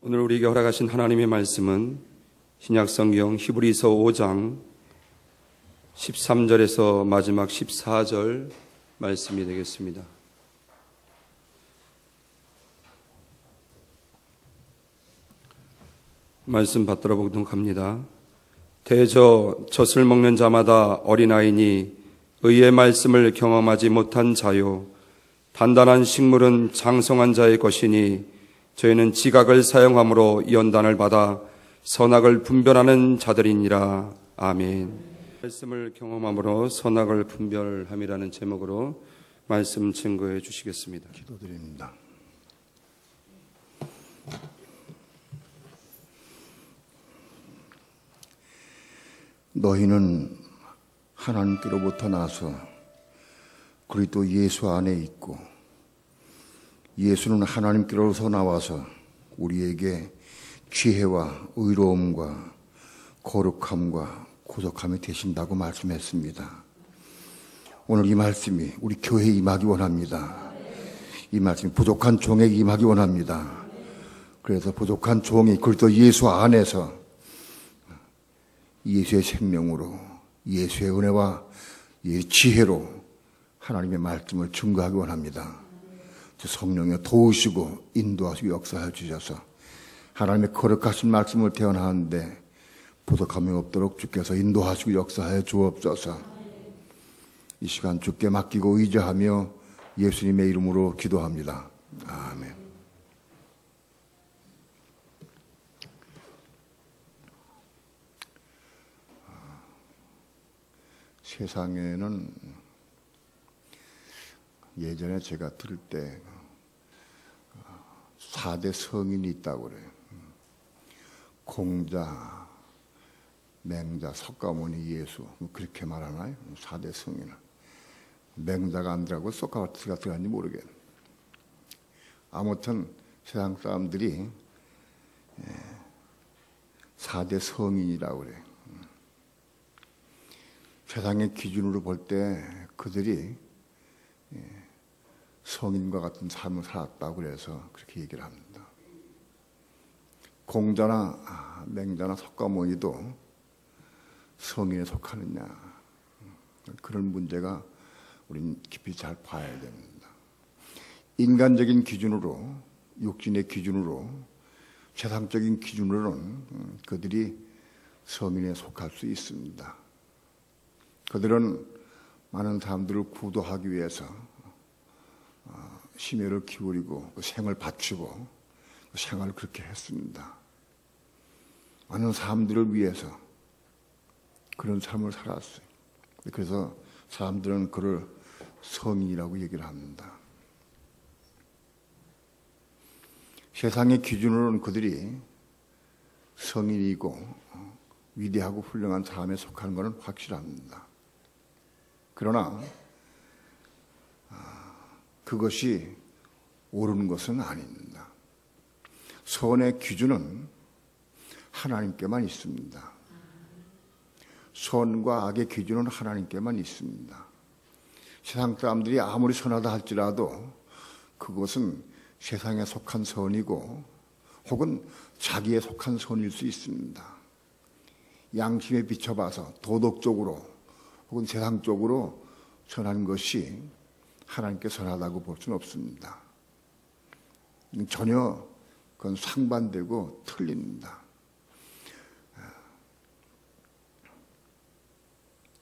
오늘 우리에게 허락하신 하나님의 말씀은 신약성경 히브리서 5장 13절에서 마지막 14절 말씀이 되겠습니다. 말씀 받들어 보도록 합니다. 대저 젖을 먹는 자마다 어린아이니 의의 말씀을 경험하지 못한 자요, 단단한 식물은 장성한 자의 것이니 저희는 지각을 사용함으로 연단을 받아 선악을 분별하는 자들이니라. 아멘. 말씀을 경험함으로 선악을 분별함이라는 제목으로 말씀 증거해 주시겠습니다. 기도드립니다. 너희는 하나님께로부터 나서 그리스도 예수 안에 있고 예수는 하나님께로서 나와서 우리에게 지혜와 의로움과 거룩함과 고속함이 되신다고 말씀했습니다. 오늘 이 말씀이 우리 교회에 임하기 원합니다. 이 말씀이 부족한 종에게 임하기 원합니다. 그래서 부족한 종이 그리스도 예수 안에서 예수의 생명으로, 예수의 은혜와 지혜로 하나님의 말씀을 증거하기 원합니다. 성령에 도우시고 인도하시고 역사해 주셔서 하나님의 거룩하신 말씀을 태어나는데 부족함이 없도록 주께서 인도하시고 역사해 주옵소서. 이 시간 주께 맡기고 의지하며 예수님의 이름으로 기도합니다. 아멘. 세상에는 예전에 제가 들을 때 4대 성인이 있다고 그래요. 공자, 맹자, 석가모니, 예수, 그렇게 말하나요? 4대 성인은. 맹자가 안 들어가고 소크라테스가 들어갔는지 모르겠네. 아무튼 세상 사람들이 4대 성인이라고 그래요. 세상의 기준으로 볼 때 그들이 성인과 같은 삶을 살았다고 그래서 그렇게 얘기를 합니다. 공자나 맹자나 석가모니도 성인에 속하느냐, 그런 문제가 우리는 깊이 잘 봐야 됩니다. 인간적인 기준으로, 육신의 기준으로, 세상적인 기준으로는 그들이 성인에 속할 수 있습니다. 그들은 많은 사람들을 구도하기 위해서 심혈을 기울이고 생을 바치고 생활을 그렇게 했습니다. 많은 사람들을 위해서 그런 삶을 살았어요. 그래서 사람들은 그를 성인이라고 얘기를 합니다. 세상의 기준으로는 그들이 성인이고 위대하고 훌륭한 사람에 속하는 것은 확실합니다. 그러나 그것이 옳은 것은 아닙니다. 선의 기준은 하나님께만 있습니다. 선과 악의 기준은 하나님께만 있습니다. 세상 사람들이 아무리 선하다 할지라도 그것은 세상에 속한 선이고 혹은 자기에 속한 선일 수 있습니다. 양심에 비춰봐서 도덕적으로 혹은 세상적으로 선한 것이 하나님께 선하다고 볼 수는 없습니다. 전혀 그건 상반되고 틀립니다.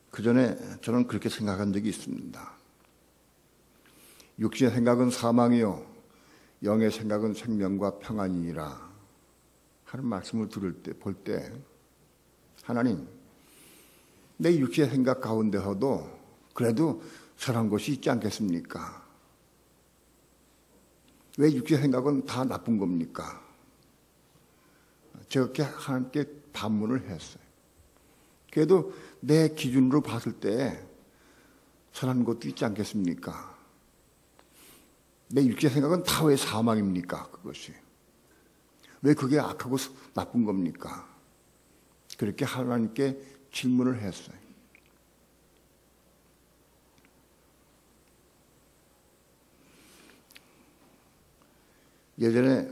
그 전에 저는 그렇게 생각한 적이 있습니다. 육신의 생각은 사망이요 영의 생각은 생명과 평안이니라 하는 말씀을 들을 때, 볼 때 하나님, 내 육신의 생각 가운데서도 그래도 선한 것이 있지 않겠습니까? 왜 육신의 생각은 다 나쁜 겁니까? 저렇게 하나님께 반문을 했어요. 그래도 내 기준으로 봤을 때 선한 것도 있지 않겠습니까? 내 육신의 생각은 다 왜 사망입니까? 그것이. 왜 그게 악하고 나쁜 겁니까? 그렇게 하나님께 질문을 했어요. 예전에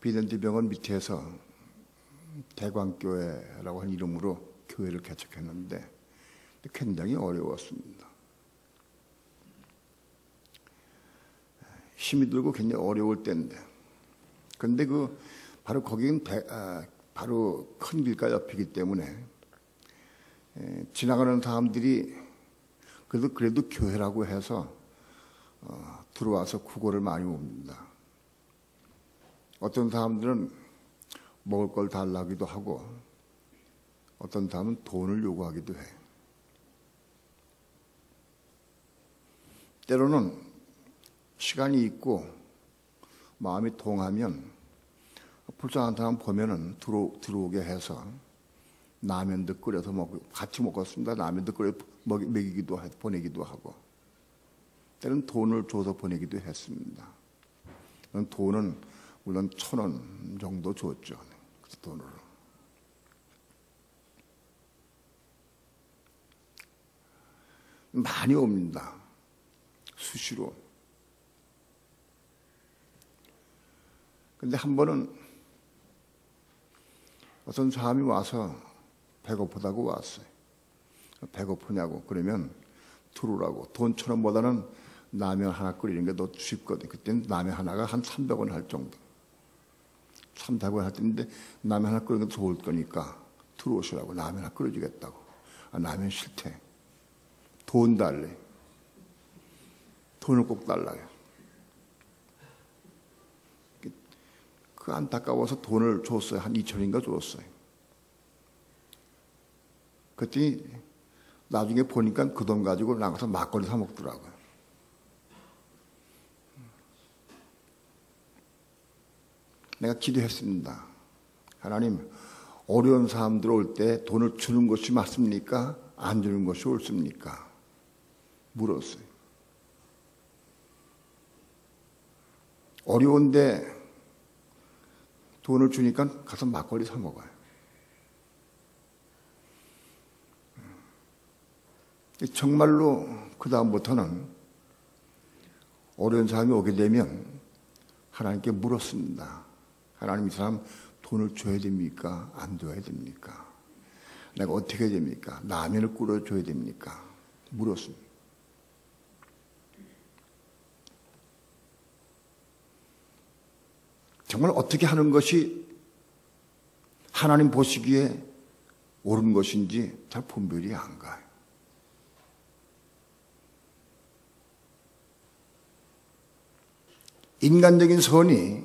비덴티병원 밑에서 대광교회라고 하는 이름으로 교회를 개척했는데 굉장히 어려웠습니다. 힘이 들고 굉장히 어려울 때인데, 그런데 바로 거기는 바로 큰 길가 옆이기 때문에 지나가는 사람들이 그래도 교회라고 해서 들어와서 구걸을 많이 옵니다. 어떤 사람들은 먹을 걸 달라기도 하고 어떤 사람은 돈을 요구하기도 해. 때로는 시간이 있고 마음이 통하면 불쌍한 사람 보면은 들어오게 해서 라면도 끓여서 같이 먹었습니다. 라면도 끓여 먹이기도 보내기도 하고, 때로는 돈을 줘서 보내기도 했습니다. 돈은 물론 1,000원 정도 줬죠. 그 돈으로. 많이 옵니다. 수시로. 근데 한 번은 어떤 사람이 와서 배고프다고 왔어요. 배고프냐고. 그러면 들어오라고. 돈 1,000원보다는 라면 하나 끓이는 게 더 쉽거든. 그때는 라면 하나가 한 300원 할 정도. 300원 할 때인데 라면 하나 끓이는 게 좋을 거니까 들어오시라고. 라면 하나 끓여주겠다고. 라면 싫대. 돈 달래. 돈을 꼭 달라요. 그 안타까워서 돈을 줬어요. 한 2,000원인가 줬어요. 그랬더니 나중에 보니까 그 돈 가지고 나가서 막걸리 사 먹더라고요. 내가 기도했습니다. 하나님, 어려운 사람들 올 때 돈을 주는 것이 맞습니까? 안 주는 것이 옳습니까? 물었어요. 어려운데 돈을 주니까 가서 막걸리 사 먹어요. 정말로 그 다음부터는 어려운 사람이 오게 되면 하나님께 물었습니다. 하나님, 이 사람 돈을 줘야 됩니까? 안 줘야 됩니까? 내가 어떻게 해야 됩니까? 라면을 끓여줘야 됩니까? 물었습니다. 정말 어떻게 하는 것이 하나님 보시기에 옳은 것인지 잘 분별이 안 가요. 인간적인 선이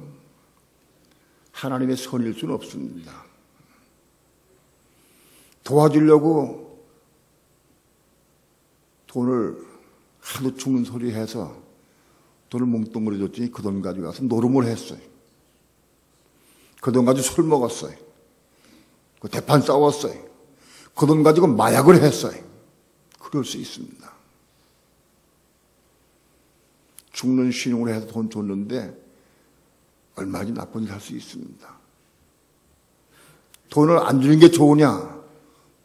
하나님의 선일 수는 없습니다. 도와주려고 돈을 하도 죽는 소리 해서 돈을 뭉뚱그려 줬더니 그 돈 가지고 가서 노름을 했어요. 그 돈 가지고 술 먹었어요. 그 대판 싸웠어요. 그 돈 가지고 마약을 했어요. 그럴 수 있습니다. 죽는 신용을 해서 돈 줬는데 얼마나 나쁜 일 할 수 있습니다. 돈을 안 주는 게 좋으냐,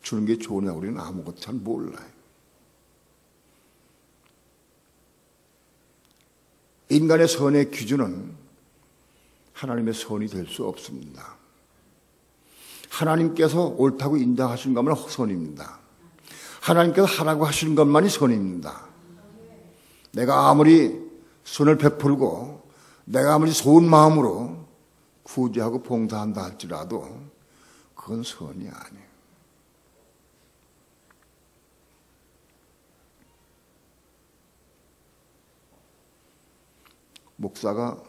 주는 게 좋으냐, 우리는 아무것도 잘 몰라요. 인간의 선의 기준은 하나님의 선이 될 수 없습니다. 하나님께서 옳다고 인정하신 것만 선입니다. 하나님께서 하라고 하시는 것만이 선입니다. 내가 아무리 선을 베풀고 내가 아무리 좋은 마음으로 구제하고 봉사한다 할지라도 그건 선이 아니에요. 목사가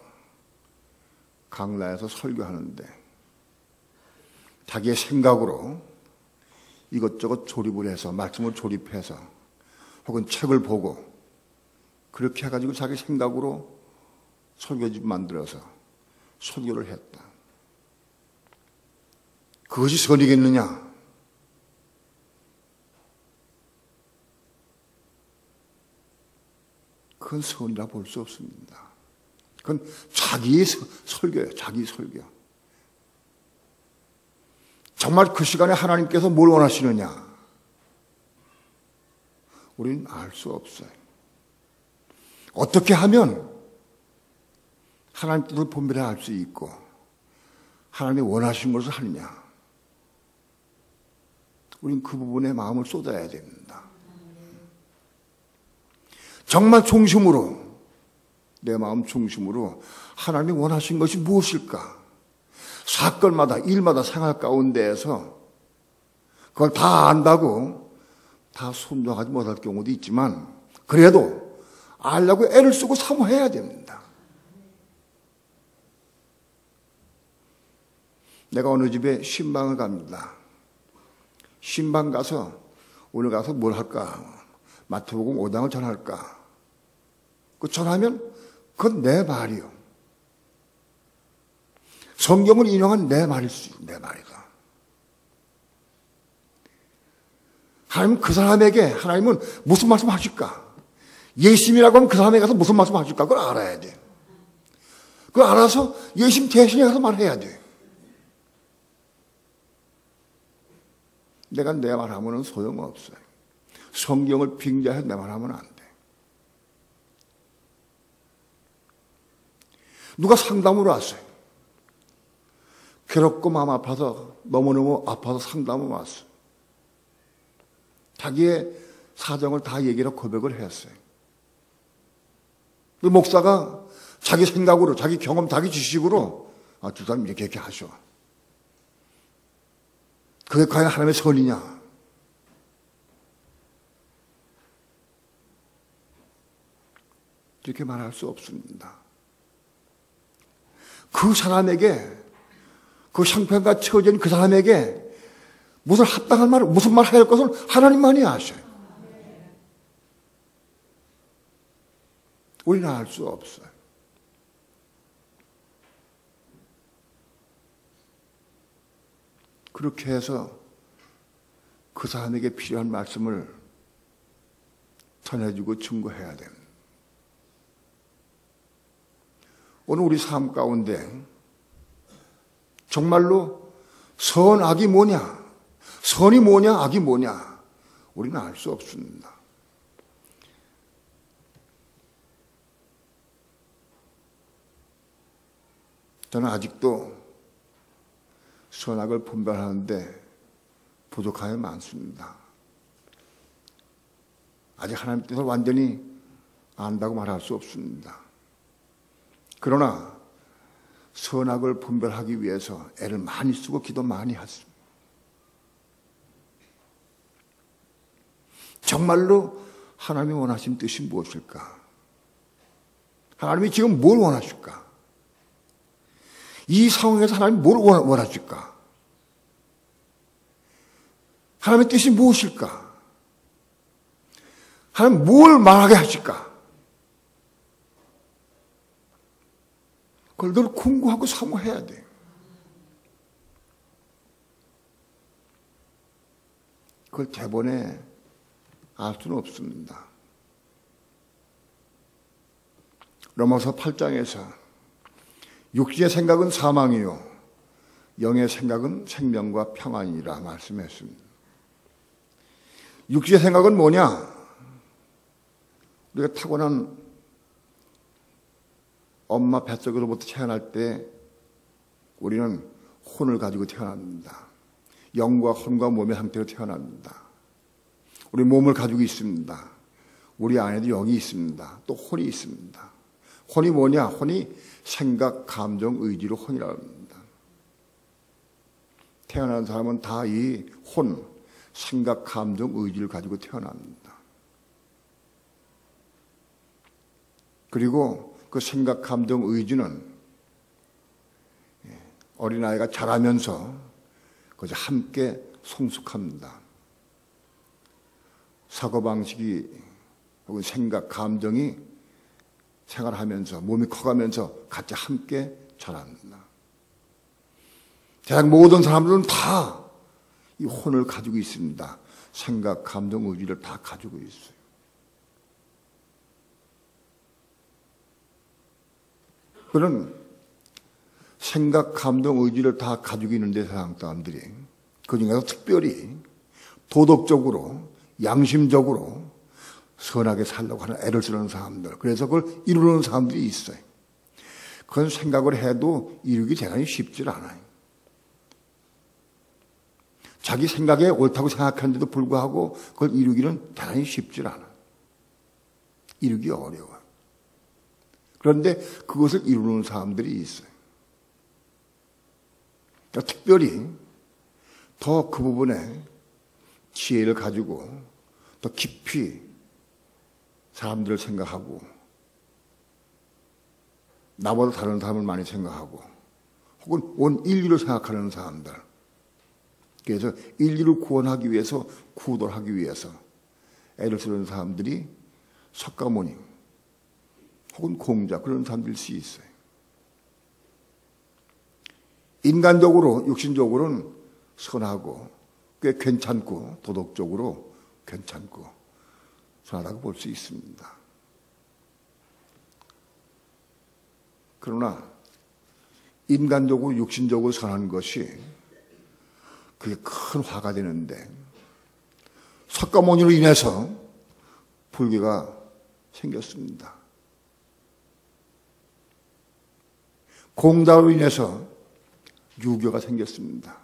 강라에서 설교하는데 자기의 생각으로 이것저것 조립을 해서 말씀을 조립해서 혹은 책을 보고 그렇게 해가지고 자기 생각으로 설교집 만들어서 설교를 했다. 그것이 선이겠느냐? 그건 선이라 볼 수 없습니다. 그건 자기의 설교예요. 자기 설교. 정말 그 시간에 하나님께서 뭘 원하시느냐? 우리는 알 수 없어요. 어떻게 하면 하나님 뜻을 분별해 알 수 있고 하나님이 원하신 것을 하느냐? 우린 그 부분에 마음을 쏟아야 됩니다. 정말 중심으로, 내 마음 중심으로 하나님이 원하신 것이 무엇일까? 사건마다, 일마다 생활 가운데에서 그걸 다 안다고 다 순종하지 못할 경우도 있지만, 그래도 알려고 애를 쓰고 사모해야 됩니다. 내가 어느 집에 신방을 갑니다. 신방 가서 오늘 가서 뭘 할까? 마태복음 5장을 전할까? 그 전하면 그건 내 말이요. 성경을 인용한 내 말일 수 있는 내 말이다. 하나님은 그 사람에게 하나님은 무슨 말씀 하실까? 예심이라고 하면 그 사람에게 가서 무슨 말씀 하실까? 그걸 알아야 돼. 그걸 알아서 예심 대신에 가서 말해야 돼. 내가 내 말하면 소용없어요. 성경을 빙자해서 내 말하면 안 돼. 누가 상담을 왔어요. 괴롭고 마음 아파서 너무너무 아파서 상담을 왔어요. 자기의 사정을 다 얘기를 고백을 했어요. 그 목사가 자기 생각으로, 자기 경험, 자기 지식으로 두 사람 이렇게 하셔. 그게 과연 하나님의 선이냐? 이렇게 말할 수 없습니다. 그 사람에게, 그 형편과 처진 그 사람에게 무슨 합당한 말을, 무슨 말을 해야 할 것을 하나님만이 아셔요. 우리는 알 수 없어요. 그렇게 해서 그 사람에게 필요한 말씀을 전해주고 증거해야 됩니다. 오늘 우리 삶 가운데 정말로 선악이 뭐냐, 선이 뭐냐, 악이 뭐냐, 우리는 알 수 없습니다. 저는 아직도 선악을 분별하는데 부족함이 많습니다. 아직 하나님 뜻을 완전히 안다고 말할 수 없습니다. 그러나 선악을 분별하기 위해서 애를 많이 쓰고 기도 많이 했습니다. 정말로 하나님이 원하신 뜻이 무엇일까? 하나님이 지금 뭘 원하실까? 이 상황에서 하나님이 뭘 원하실까? 하나님의 뜻이 무엇일까? 하나님 뭘 말하게 하실까? 그걸 늘 궁구하고 사모해야 돼. 그걸 대본에 알 수는 없습니다. 로마서 8장에서 육신의 생각은 사망이요 영의 생각은 생명과 평안이라 말씀했습니다. 육신의 생각은 뭐냐? 우리가 타고난 엄마 뱃속으로부터 태어날 때 우리는 혼을 가지고 태어납니다. 영과 혼과 몸의 상태로 태어납니다. 우리 몸을 가지고 있습니다. 우리 안에도 영이 있습니다. 또 혼이 있습니다. 혼이 뭐냐? 혼이 생각, 감정, 의지로 혼이라고 합니다. 태어난 사람은 다 이 혼, 생각, 감정, 의지를 가지고 태어납니다. 그리고 그 생각, 감정, 의지는 어린아이가 자라면서 그것이 함께 성숙합니다. 사고방식이 혹은 생각, 감정이 생활하면서 몸이 커가면서 같이 함께 자랍니다. 대략 모든 사람들은 다 이 혼을 가지고 있습니다. 생각, 감정, 의지를 다 가지고 있어요. 그런 생각, 감정, 의지를 다 가지고 있는데 세상 사람들이 그중에서 특별히 도덕적으로, 양심적으로 선하게 살려고 하는 애를 쓰는 사람들, 그래서 그걸 이루는 사람들이 있어요. 그건 생각을 해도 이루기 대단히 쉽지 않아요. 자기 생각에 옳다고 생각하는데도 불구하고 그걸 이루기는 대단히 쉽지 않아. 이루기 어려워. 그런데 그것을 이루는 사람들이 있어요. 그러니까 특별히 더 그 부분에 지혜를 가지고 더 깊이 사람들을 생각하고 나보다 다른 사람을 많이 생각하고 혹은 온 인류를 생각하는 사람들, 그래서 인류를 구원하기 위해서 구도를 하기 위해서 애를 쓰는 사람들이 석가모니 혹은 공자 그런 사람들일 수 있어요. 인간적으로 육신적으로는 선하고 꽤 괜찮고 도덕적으로 괜찮고 선하다고 볼 수 있습니다. 그러나 인간적으로 육신적으로 선한 것이 그게 큰 화가 되는데 석가모니로 인해서 불교가 생겼습니다. 공자로 인해서 유교가 생겼습니다.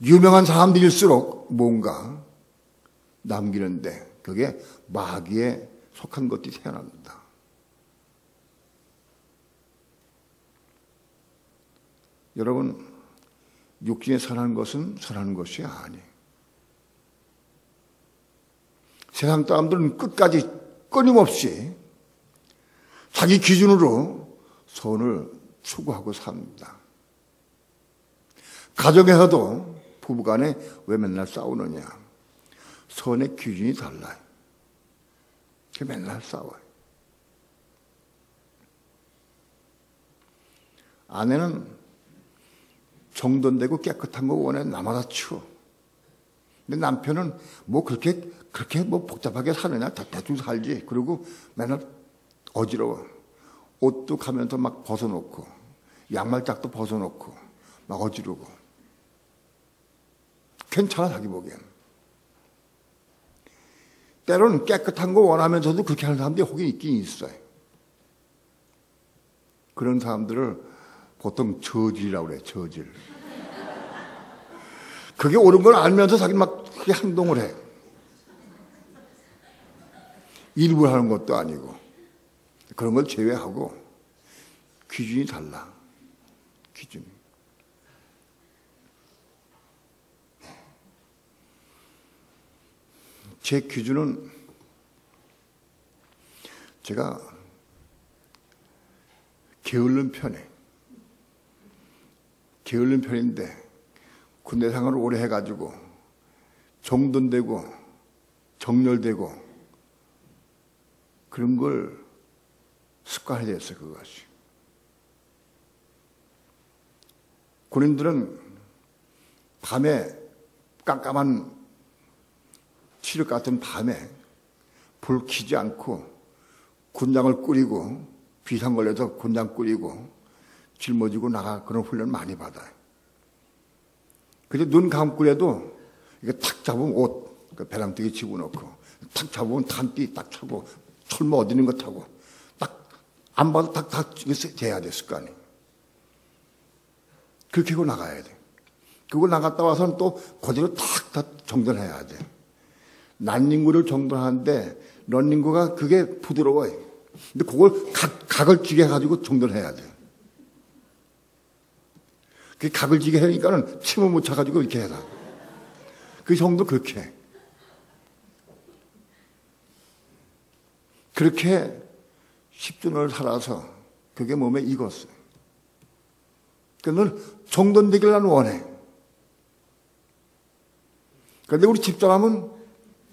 유명한 사람들일수록 뭔가 남기는데 그게 마귀에 속한 것들이 태어납니다. 여러분, 육신에 선한 것은 선한 것이 아니에요. 세상 사람들은 끝까지 끊임없이 자기 기준으로 선을 추구하고 삽니다. 가정에서도 부부간에 왜 맨날 싸우느냐? 선의 기준이 달라요. 맨날 싸워요. 아내는 정돈되고 깨끗한 거 원해. 나마다 치워. 근데 남편은 뭐 그렇게 뭐 복잡하게 사느냐? 대충 살지. 그리고 맨날 어지러워. 옷도 가면서 막 벗어놓고, 양말짝도 벗어놓고, 막 어지르고. 괜찮아, 자기 보기엔. 때로는 깨끗한 거 원하면서도 그렇게 하는 사람들이 혹이 있긴 있어요. 그런 사람들을 보통 저질이라고 그래, 저질. 그게 옳은 걸 알면서 자기는 막 그게 행동을 해. 일부러 하는 것도 아니고. 그런 걸 제외하고 기준이 달라. 기준이. 제 기준은 제가 게으른 편에 게으른 편인데 군대 생활을 오래 해가지고 정돈되고 정렬되고 그런 걸 습관이 됐어요. 그것이. 군인들은 밤에 깜깜한 칠흑 같은 밤에 불 켜지 않고 군장을 꾸리고 비상 걸려서 군장 꾸리고 짊어지고 나가 그런 훈련 많이 받아요. 그래서 눈 감고라도 이게 탁 잡으면 옷 배낭뛰기 집어넣고 탁 잡으면 탄띠 딱 차고 철모 어디 있는 거 타고 딱 안 봐도 딱 재야 돼 습관이. 그렇게 하고 나가야 돼. 그거 나갔다 와서는 또 그대로 탁 정돈해야 돼. 난닝구를 정돈하는데 런닝구가 그게 부드러워요. 근데 그걸 각을 지게 해가지고 정돈해야 돼. 그 각을 지게 하니까는 침을 못 차가지고 이렇게 해라. 그 정도 그렇게 해. 그렇게 10년을 살아서 그게 몸에 익었어요. 그러니까 넌 정돈되길 난 원해. 그런데 우리 집사람은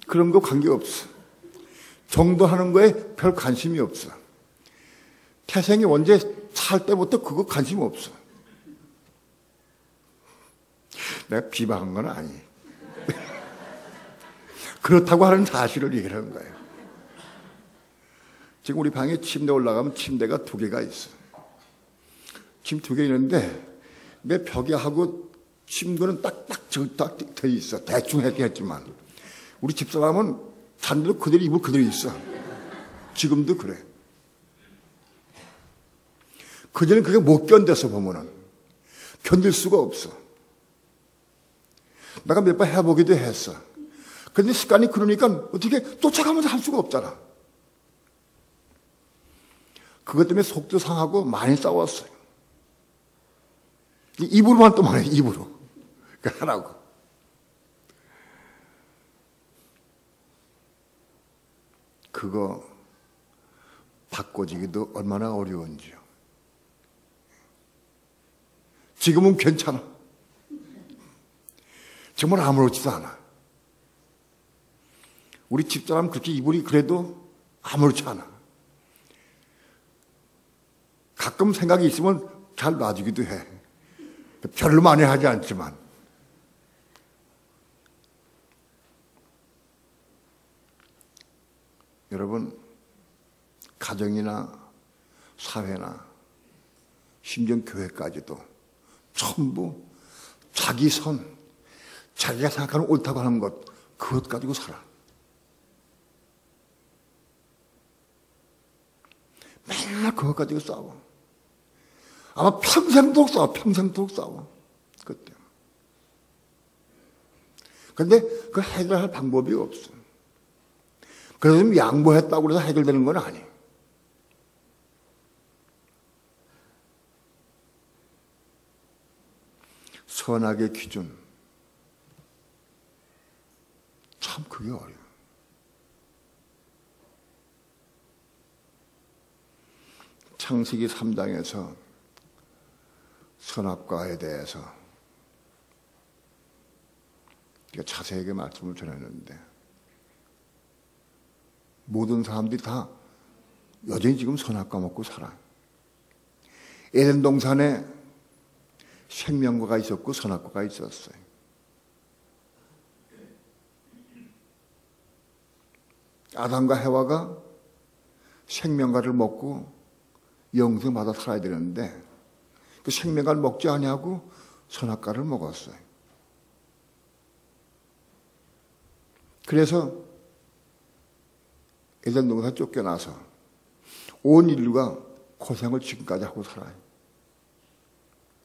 그런 거 관계없어. 정돈하는 거에 별 관심이 없어. 태생이 원래 살 때부터 그거 관심 없어. 내가 비방한 건 아니에요. 그렇다고 하는 사실을 얘기하는 거예요. 지금 우리 방에 침대 올라가면 침대가 2개가 있어. 침대 2개 있는데 내 벽에하고 침구는 딱 돼 있어. 대충 했지만 우리 집사람은 잔대로 그대로 입을 그대로 있어. 지금도 그래. 그전엔 그게 못 견뎌서 보면은 견딜 수가 없어. 내가 몇 번 해보기도 했어. 그런데 습관이 그러니까 어떻게 쫓아가면서 할 수가 없잖아. 그것 때문에 속도 상하고 많이 싸웠어요. 입으로만 또 말해, 입으로. 하라고. 그거 바꿔지기도 얼마나 어려운지요. 지금은 괜찮아. 정말 아무렇지도 않아. 우리 집사람 그렇게 이불이 그래도 아무렇지 않아. 가끔 생각이 있으면 잘 놔주기도 해. 별로 많이 하지 않지만. 여러분, 가정이나 사회나 심지어 교회까지도 전부 자기 선, 자기가 생각하는 옳다고 하는 것, 그것 가지고 살아. 맨날 그것 가지고 싸워. 아마 평생도록 싸워, 평생도록 싸워. 그때. 그런데 그 해결할 방법이 없어. 그래서 좀 양보했다고 해서 해결되는 건 아니에요. 선악의 기준. 참 그게 어려워요. 창세기 3장에서 선악과에 대해서 자세하게 말씀을 전했는데 모든 사람들이 다 여전히 지금 선악과 먹고 살아요. 에덴 동산에 생명과가 있었고 선악과가 있었어요. 아담과 해와가 생명과를 먹고 영생받아 살아야 되는데 그 생명과를 먹지 아니하고 선악과를 먹었어요. 그래서 에덴 동산 쫓겨나서 온 인류가 고생을 지금까지 하고 살아요.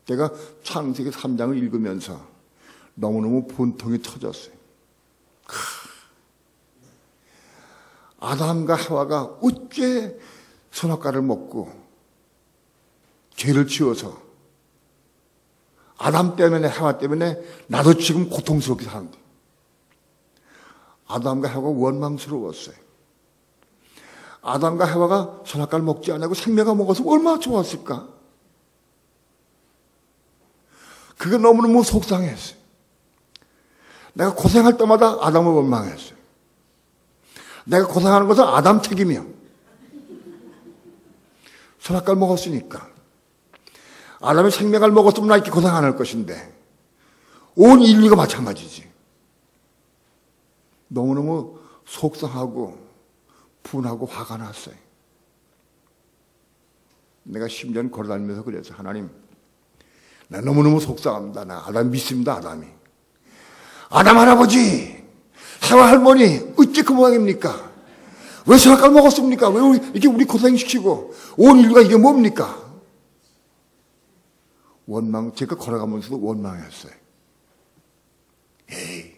제가 창세기 3장을 읽으면서 너무너무 분통이 터졌어요. 아담과 하와가 어째 선악과를 먹고 죄를 지어서 아담 때문에 하와 때문에 나도 지금 고통스럽게 사는데 아담과 하와가 원망스러웠어요. 아담과 하와가 선악과를 먹지 않고 생명을 먹어서 얼마나 좋았을까? 그게 너무너무 속상했어요. 내가 고생할 때마다 아담을 원망했어요. 내가 고생하는 것은 아담 책임이야. 선악과를 먹었으니까. 아담이 생명을 먹었으면 나 이렇게 고생 안 할 것인데 온 인류가 마찬가지지. 너무너무 속상하고 분하고 화가 났어요. 내가 10년 걸어다니면서 그랬어요. 하나님, 나 너무너무 속상합니다. 나 아담 믿습니다. 아담이. 아담 할아버지, 해와 할머니 어찌 그 모양입니까? 왜 선악과를 먹었습니까? 왜 이렇게 우리 고생시키고 온 인류가 이게 뭡니까? 원망, 제가 걸어가면서도 원망했어요. 에이,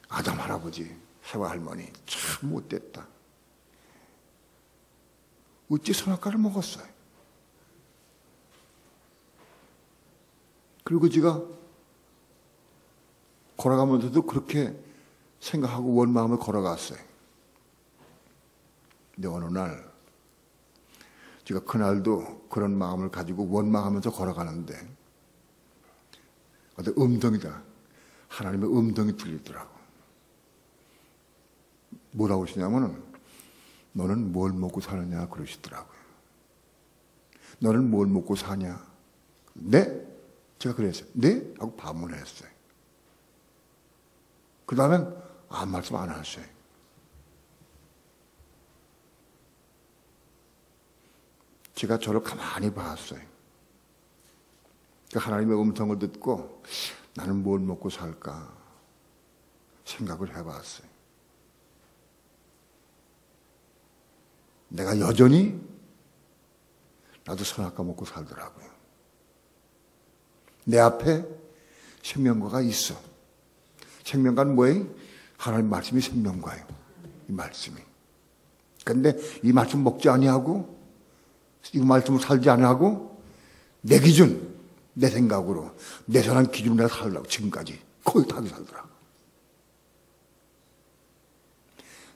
아담 할아버지, 해와 할머니 참 못됐다. 어찌 선악과를 먹었어요? 그리고 제가 걸어가면서도 그렇게 생각하고 원망하며 걸어갔어요. 근데 어느 날 제가 그날도 그런 마음을 가지고 원망하면서 걸어가는데 어떤 음성이다. 하나님의 음성이 들리더라고. 뭐라고 하시냐면은 너는 뭘 먹고 사느냐 그러시더라고요. 너는 뭘 먹고 사냐? 네? 제가 그랬어요. 네? 하고 반문했어요. 그 다음엔 아무 말씀 안 하셨어요. 제가 저를 가만히 봤어요. 하나님의 음성을 듣고 나는 뭘 먹고 살까 생각을 해봤어요. 내가 여전히 나도 선악과 먹고 살더라고요. 내 앞에 생명과가 있어. 생명과는 뭐예요? 하나님 말씀이 생명과예요. 이 말씀이. 근데 이 말씀 먹지 아니하고 이 말씀을 살지 아니하고 내 기준, 내 생각으로 내 사람 기준으로 내가 살려고 지금까지 거의 다 살더라.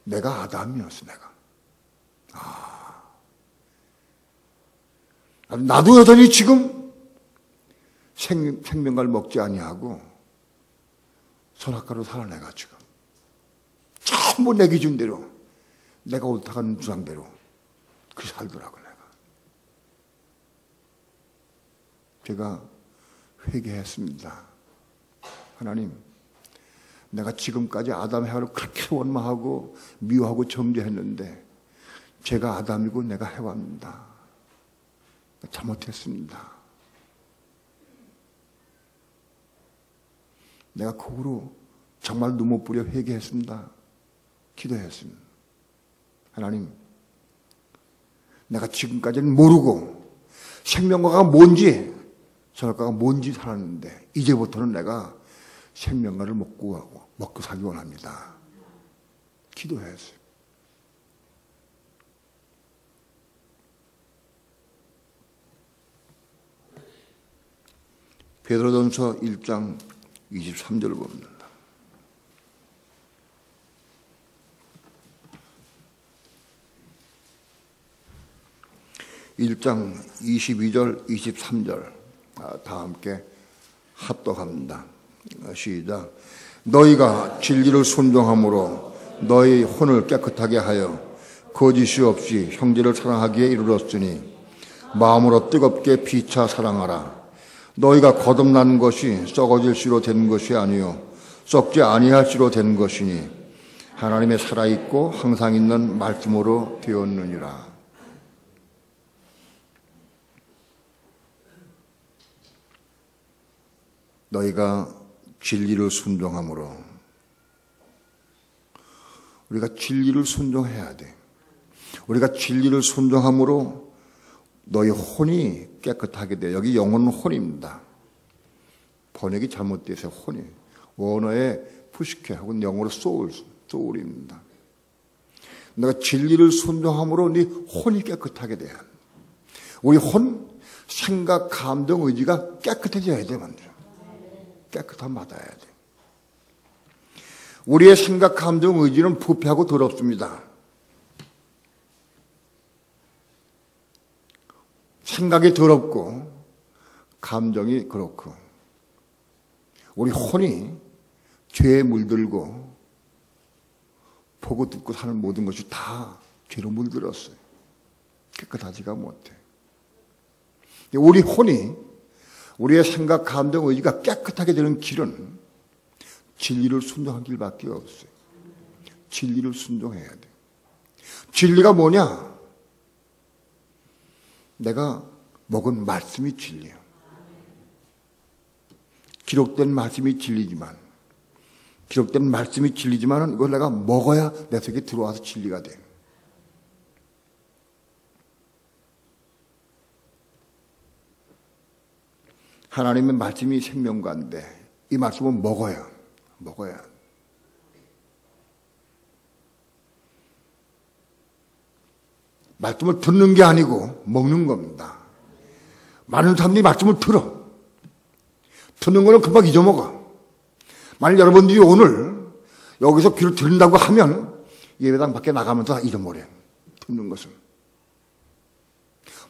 내가 아담이었어. 내가. 나도 여전히 지금 생명과를 먹지 아니하고 선악과로 살아. 내가 지금 전부 내 기준대로 내가 옳다고 하는 주장대로 그렇게 살더라고. 내가. 제가 회개했습니다. 하나님, 내가 지금까지 아담 해와를 그렇게 원망하고 미워하고 정죄했는데 제가 아담이고 내가 해와입니다. 잘못했습니다. 내가 거꾸로 정말 눈물 뿌려 회개했습니다. 기도했습니다. 하나님, 내가 지금까지는 모르고 생명과가 뭔지 선악과가 뭔지 살았는데 이제부터는 내가 생명과를 먹고 살기 원합니다. 기도했어요. 베드로전서 1장 23절을 봅니다. (1장 22절 23절) 다 함께 합독합니다. 시작. 너희가 진리를 순종함으로 너희 혼을 깨끗하게 하여 거짓이 없이 형제를 사랑하기에 이르렀으니 마음으로 뜨겁게 피차 사랑하라. 너희가 거듭난 것이 썩어질 씨로 된 것이 아니요 썩지 아니할 씨로 된 것이니 하나님의 살아있고 항상 있는 말씀으로 되었느니라. 너희가 진리를 순종함으로, 우리가 진리를 순종해야 돼. 우리가 진리를 순종함으로 너희 혼이 깨끗하게 돼. 여기 영어는 혼입니다. 번역이 잘못되어 있어요. 혼이. 원어에 푸시케 혹은 영어로 소울입니다. 내가 진리를 순종함으로 네 혼이 깨끗하게 돼. 우리 혼, 생각, 감정, 의지가 깨끗해져야 돼. 먼저. 깨끗함 받아야 돼. 우리의 생각, 감정, 의지는 부패하고 더럽습니다. 생각이 더럽고 감정이 그렇고 우리 혼이 죄에 물들고 보고 듣고 사는 모든 것이 다 죄로 물들었어요. 깨끗하지가 못해. 우리 혼이, 우리의 생각, 감정, 의지가 깨끗하게 되는 길은 진리를 순종한 길밖에 없어요. 진리를 순종해야 돼. 진리가 뭐냐? 내가 먹은 말씀이 진리예요. 기록된 말씀이 진리지만, 기록된 말씀이 진리지만 이걸 내가 먹어야 내 속에 들어와서 진리가 돼. 하나님의 말씀이 생명과인데 이 말씀은 먹어야. 말씀을 듣는 게 아니고 먹는 겁니다. 많은 사람들이 말씀을 들어. 듣는 거는 금방 잊어먹어. 만약 여러분들이 오늘 여기서 귀를 들린다고 하면 예배당 밖에 나가면서 다 잊어버려. 듣는 것은.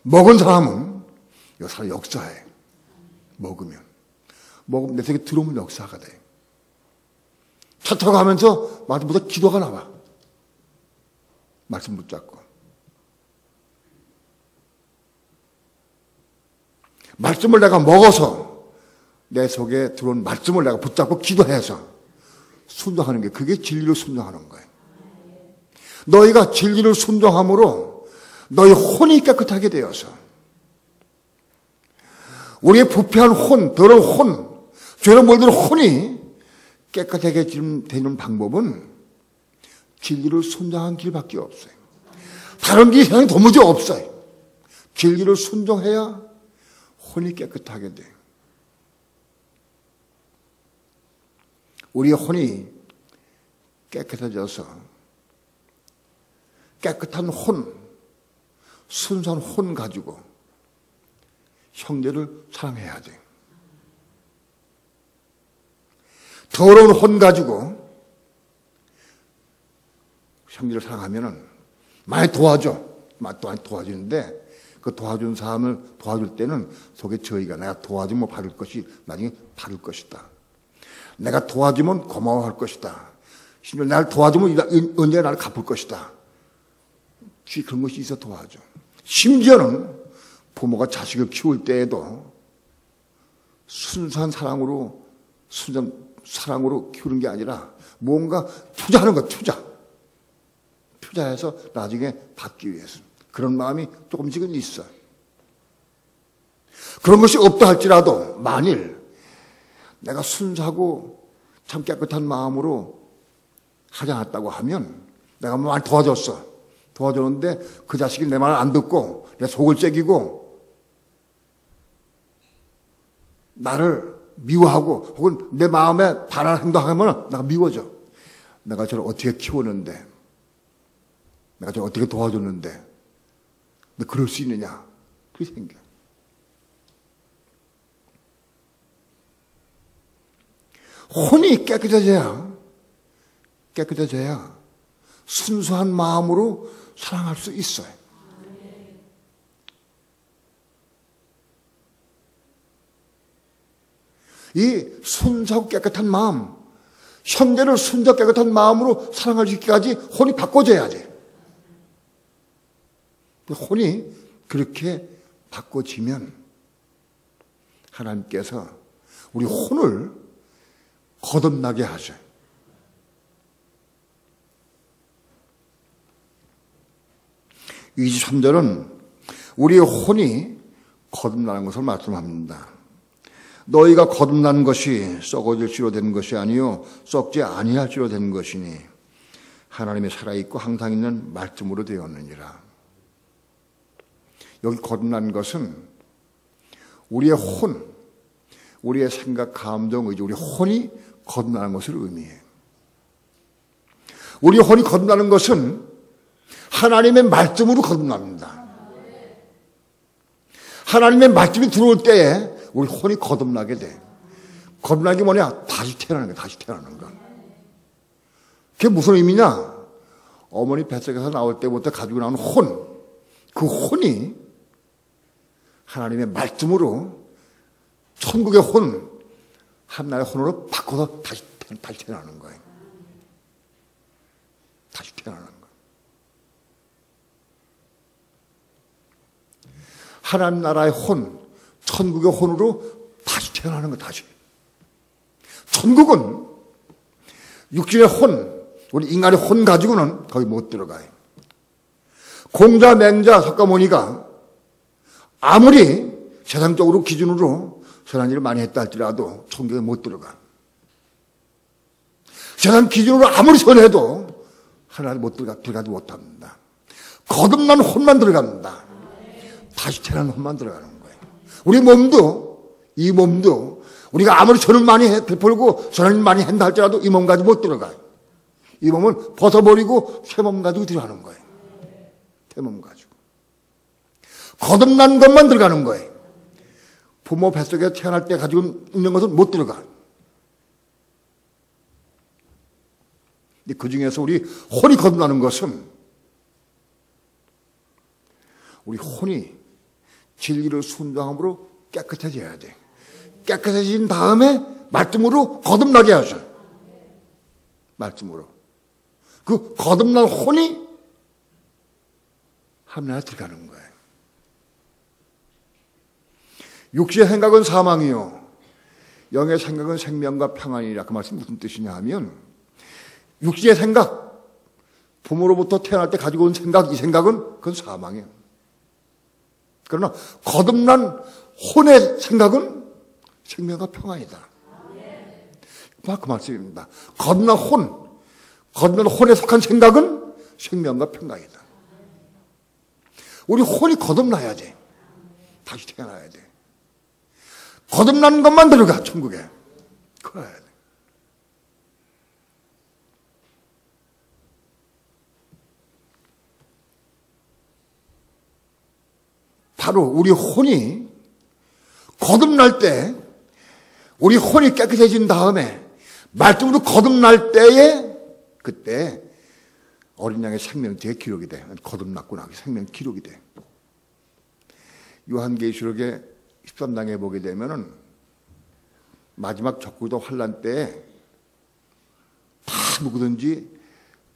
먹은 사람은 여기서 역사해. 먹으면 내 속에 들어오면 역사가 돼. 차 타고 가면서 말씀보다 기도가 나와. 말씀 붙잡고. 말씀을 내가 먹어서 내 속에 들어온 말씀을 내가 붙잡고 기도해서 순종하는 게, 그게 진리를 순종하는 거예요. 너희가 진리를 순종함으로 너희 혼이 깨끗하게 되어서, 우리의 부패한 혼, 더러운 혼, 죄로 물든 혼이 깨끗하게 되는 방법은 진리를 순종한 길밖에 없어요. 다른 길이 세상에 도무지 없어요. 진리를 순종해야 혼이 깨끗하게 돼요. 우리의 혼이 깨끗해져서 깨끗한 혼, 순수한 혼 가지고 형제를 사랑해야 돼. 더러운 혼 가지고 형제를 사랑하면은 많이 도와주는데 그 도와준 사람을 도와줄 때는 속에 저희가 내가 도와주면 받을 것이 나중에 받을 것이다. 내가 도와주면 고마워할 것이다. 심지어 나를 도와주면 언제 나를 갚을 것이다. 그런 것이 있어 도와줘. 심지어는 부모가 자식을 키울 때에도 순수한 사랑으로 키우는 게 아니라 뭔가 투자하는 것, 투자해서 나중에 받기 위해서. 그런 마음이 조금씩은 있어요. 그런 것이 없다 할지라도 만일 내가 순수하고 참 깨끗한 마음으로 하지 않았다고 하면 내가 많이 도와줬는데 그 자식이 내 말을 안 듣고 내 속을 째기고 나를 미워하고 혹은 내 마음에 반하는 행동하면 내가 미워져. 내가 저를 어떻게 키웠는데 내가 저를 어떻게 도와줬는데 왜 그럴 수 있느냐? 그게 생겨. 혼이 깨끗해져야 순수한 마음으로 사랑할 수 있어요. 이 순수하고 깨끗한 마음, 형제를 순수하고 깨끗한 마음으로 사랑할 수 있기까지 혼이 바꿔져야 돼. 혼이 그렇게 바꿔지면 하나님께서 우리 혼을 거듭나게 하셔요. 이 23절은 우리의 혼이 거듭나는 것을 말씀합니다. 너희가 거듭난 것이 썩어질 씨로 된 것이 아니요 썩지 아니할 씨로 된 것이니 하나님이 살아있고 항상 있는 말씀으로 되었느니라. 여기 거듭난 것은 우리의 혼, 우리의 생각, 감정, 의지, 우리 혼이 거듭나는 것을 의미해요. 우리 혼이 거듭나는 것은 하나님의 말씀으로 거듭납니다. 하나님의 말씀이 들어올 때에 우리 혼이 거듭나게 돼. 거듭나는 게 뭐냐? 다시 태어나는 거야. 그게 무슨 의미냐? 어머니 뱃속에서 나올 때부터 가지고 나오는 혼, 그 혼이 하나님의 말씀으로 천국의 혼, 하나의 혼으로 바꿔서 다시 태어나는 거예요. 다시 태어나는 거예요. 하나님 나라의 혼, 천국의 혼으로 다시 태어나는 거 다시. 천국은 육신의 혼, 우리 인간의 혼 가지고는 거기 못 들어가요. 공자, 맹자, 석가모니가 아무리 세상적으로 기준으로 선한 일을 많이 했다 할지라도 천국에 못 들어가. 세상 기준으로 아무리 선해도 하나님 못 들어가도 못합니다. 거듭난 혼만 들어갑니다. 다시 태어난 혼만 들어가는 거예요. 우리 몸도, 이 몸도 우리가 아무리 선을 많이 베풀고 선한 일 많이 한다 할지라도 이 몸 가지고 못 들어가요. 이 몸은 벗어버리고 새 몸 가지고 들어가는 거예요. 새 몸 가지고. 거듭난 것만 들어가는 거예요. 부모 뱃속에 태어날 때 가지고 있는 것은 못 들어가. 근데 그 중에서 우리 혼이 거듭나는 것은 우리 혼이 진리를 순종함으로 깨끗해져야 돼. 깨끗해진 다음에 말씀으로 거듭나게 하셔. 말씀으로. 그 거듭난 혼이 하나에 들어가는 거예요. 육신의 생각은 사망이요 영의 생각은 생명과 평안이라. 그 말씀이 무슨 뜻이냐 하면 육신의 생각, 부모로부터 태어날 때 가지고 온 생각, 이 생각은 그건 사망이에요. 그러나 거듭난 혼의 생각은 생명과 평안이다. 그 말씀입니다. 거듭난 혼에 속한 생각은 생명과 평강이다. 우리 혼이 거듭나야 돼. 다시 태어나야 돼. 거듭난 것만 들어가 천국에. 그래야 돼. 바로 우리 혼이 거듭날 때, 우리 혼이 깨끗해진 다음에 말씀으로 거듭날 때에 그때 어린 양의 생명체의 기록이 돼. 거듭났고 나서 생명 기록이 돼. 요한계시록의 13장에 보게 되면은 마지막 적그리스도 환란 때에 다 누구든지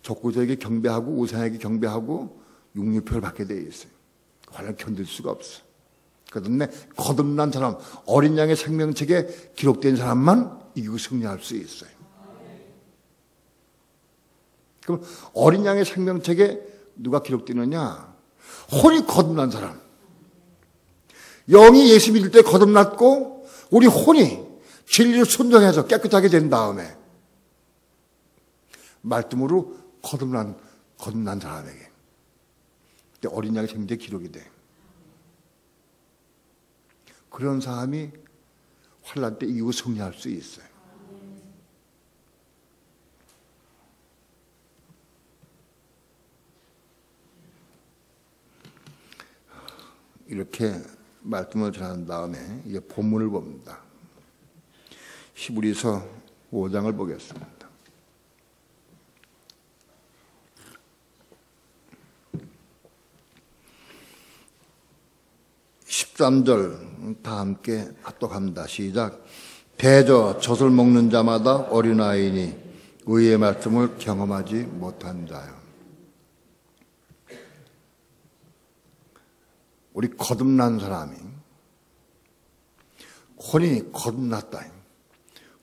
적그리스도에게 경배하고 우상에게 경배하고 육류표를 받게 돼 있어요. 환란 견딜 수가 없어. 그런데 거듭난 사람, 어린 양의 생명책에 기록된 사람만 이기고 승리할 수 있어요. 그럼 어린 양의 생명책에 누가 기록되느냐? 혼이 거듭난 사람. 영이 예수 믿을 때 거듭났고 우리 혼이 진리를 순종해서 깨끗하게 된 다음에 말씀으로 거듭난 사람에게 그때 어린 양의 생명책에 기록이 돼. 그런 사람이 환난 때 이기고 승리할 수 있어요. 이렇게 말씀을 전한 다음에 이제 본문을 봅니다. 히브리서 5장을 보겠습니다. 13절 다 함께 합독합니다. 시작. 대저 젖을 먹는 자마다 어린아이니 의의 말씀을 경험하지 못한 자요. 우리 거듭난 사람이 혼이 거듭났다.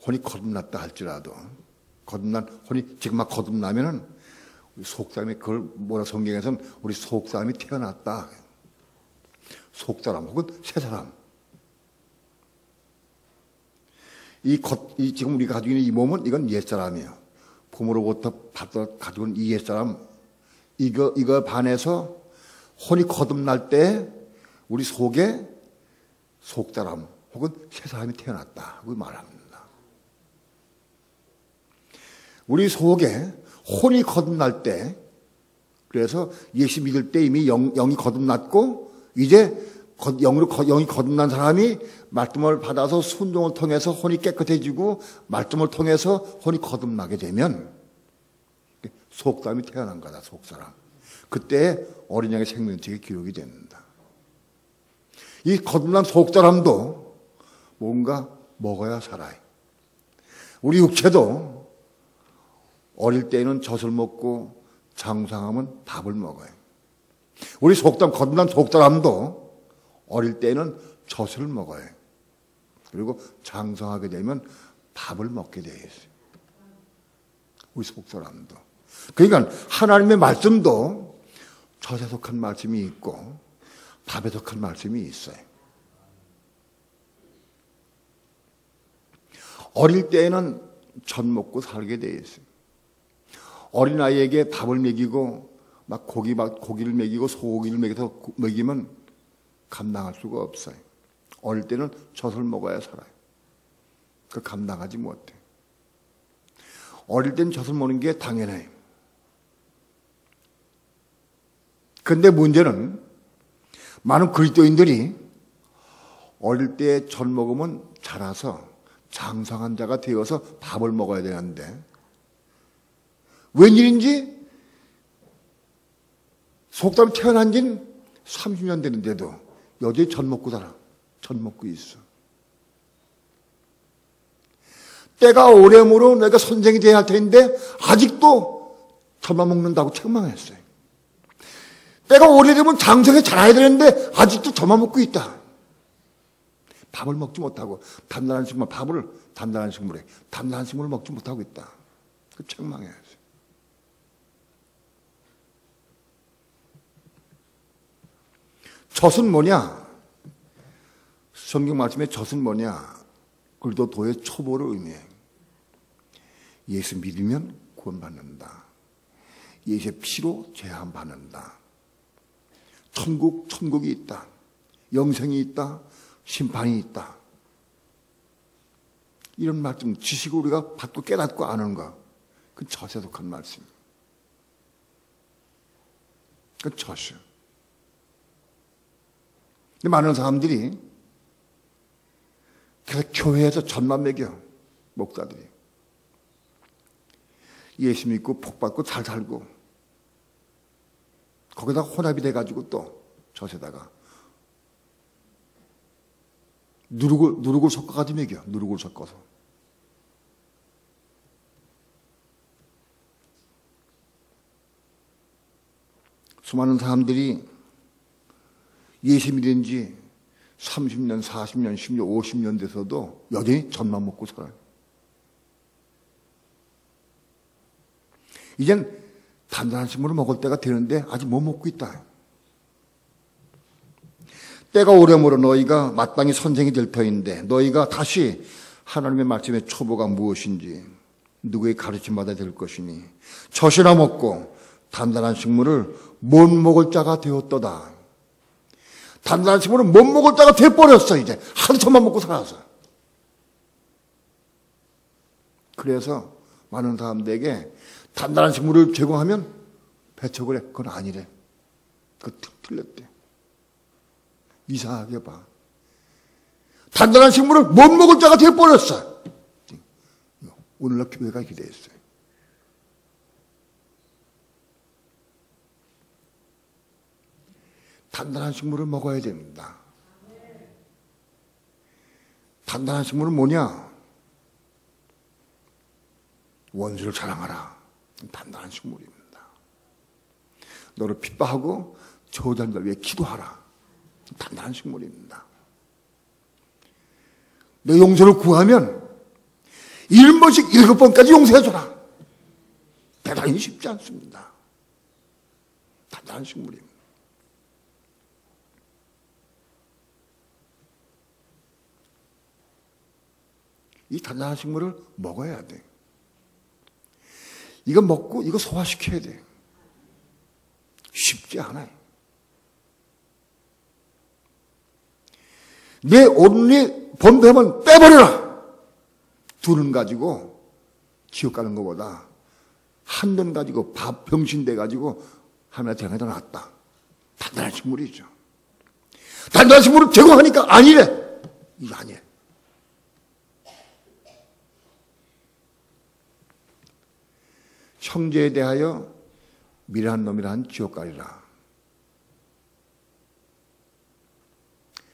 혼이 거듭났다 할지라도 혼이 지금 막 거듭나면은 우리 속사람이 그걸 뭐라 성경에서는 우리 속사람이 태어났다. 속사람 혹은 새사람. 이 지금 우리가 가지고 있는 이 몸은 이건 옛사람이에요. 부모로부터 가지고 있는 이 옛사람 이거 반해서 혼이 거듭날 때 우리 속에 속사람 혹은 새사람이 태어났다고 말합니다. 우리 속에 혼이 거듭날 때 그래서 예수 믿을 때 이미 영이 거듭났고 이제 영이 거듭난 사람이 말씀을 받아서 순종을 통해서 혼이 깨끗해지고 말씀을 통해서 혼이 거듭나게 되면 속사람이 태어난 거다. 속사람. 그때 어린 양의 생명책에 기록이 됩니다. 이 거듭난 속사람도 뭔가 먹어야 살아요. 우리 육체도 어릴 때는 젖을 먹고 장성하면 밥을 먹어요. 우리 거듭난 속사람도 어릴 때는 젖을 먹어요. 그리고 장성하게 되면 밥을 먹게 되어 있어요. 우리 속사람도. 그러니까 하나님의 말씀도 젖에 속한 말씀이 있고 밥에 속한 말씀이 있어요. 어릴 때에는 젖 먹고 살게 되어 있어요. 어린아이에게 밥을 먹이고 고기를 먹이고 소고기를 먹여서 먹이면 감당할 수가 없어요. 어릴 때는 젖을 먹어야 살아요. 그 감당하지 못해. 어릴 때는 젖을 먹는 게 당연해요. 근데 문제는 많은 그리스도인들이 어릴 때 젖 먹으면 자라서 장성한 자가 되어서 밥을 먹어야 되는데 웬일인지 속담 태어난 지는 30년 되는데도 여전히 젖 먹고 살아. 젖 먹고 있어. 때가 오래므로 내가 선생이 돼야 할 텐데 아직도 젖만 먹는다고 책망했어요. 때가 오래되면 장성에 자라야 되는데 아직도 젖만 먹고 있다. 밥을 먹지 못하고 단단한 식물을 먹지 못하고 있다. 그 책망해야지. 젖은 뭐냐? 성경 말씀에 젖은 뭐냐? 그리스도의 초보를 의미해. 예수 믿으면 구원받는다. 예수의 피로 제한받는다. 천국이 있다. 영생이 있다. 심판이 있다. 이런 말씀, 지식을 우리가 받고 깨닫고 아는 거. 그 젖에 속한 말씀. 그 젖이요. 근데 많은 사람들이 계속 교회에서 전만 먹여, 목사들이. 예수 믿고 복 받고 잘 살고, 거기다가 혼합이 돼가지고 또 젖에다가 누룩을 섞어가지고 먹여, 누룩을 섞어서. 수많은 사람들이 예수 믿은 지 30년, 40년, 10년, 50년 돼서도 여전히 젖만 먹고 살아요. 이젠 단단한 식물을 먹을 때가 되는데 아직 못 먹고 있다. 때가 오려므로 너희가 마땅히 선생이 될 터인데 너희가 다시 하나님의 말씀의 초보가 무엇인지 누구의 가르침 받아야 될 것이니 젖이나 먹고 단단한 식물을 못 먹을 자가 되었도다. 단단한 식물을 못 먹을 자가 돼버렸어. 이제 하루 젖만 먹고 살아서. 그래서 많은 사람들에게 단단한 식물을 제공하면 배척을 해. 그건 아니래. 그거 틀렸대. 이상하게 봐. 단단한 식물을 못 먹을 자가 돼버렸어. 오늘날 교회가 이렇게 돼 있어요. 단단한 식물을 먹어야 됩니다. 단단한 식물은 뭐냐? 원수를 사랑하라. 단단한 식물입니다. 너를 핍박하고 저주하는 자를 위해 기도하라. 단단한 식물입니다. 너 용서를 구하면 7번씩 7번까지 용서해줘라. 대단히 쉽지 않습니다. 단단한 식물입니다. 이 단단한 식물을 먹어야 돼. 이거 먹고 이거 소화시켜야 돼. 쉽지 않아요. 내 오른이 번뇌하면 빼버려라. 두 눈 가지고 지옥 가는 것보다 한 눈 가지고 병신돼 가지고 하나님 들어가는 게 더 낫다. 단단한 식물이죠. 단단한 식물을 제공하니까 아니래. 이게 아니에요. 형제에 대하여 미련한 놈이라 한 지옥 가리라.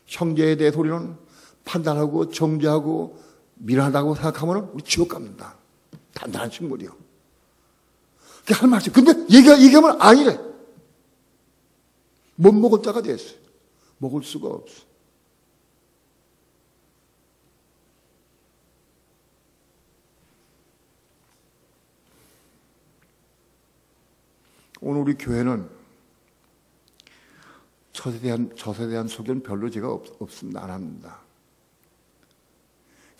형제에 대해서 우리는 판단하고 정죄하고 미련하다고 생각하면 우리 지옥 갑니다. 단단한 식물이요. 그게 할 말씀. 근데 얘기하면 아니래. 못 먹을 자가 됐어요. 먹을 수가 없어. 오늘 우리 교회는 젖에 대한 소개는 별로 제가 없습니다. 안 합니다.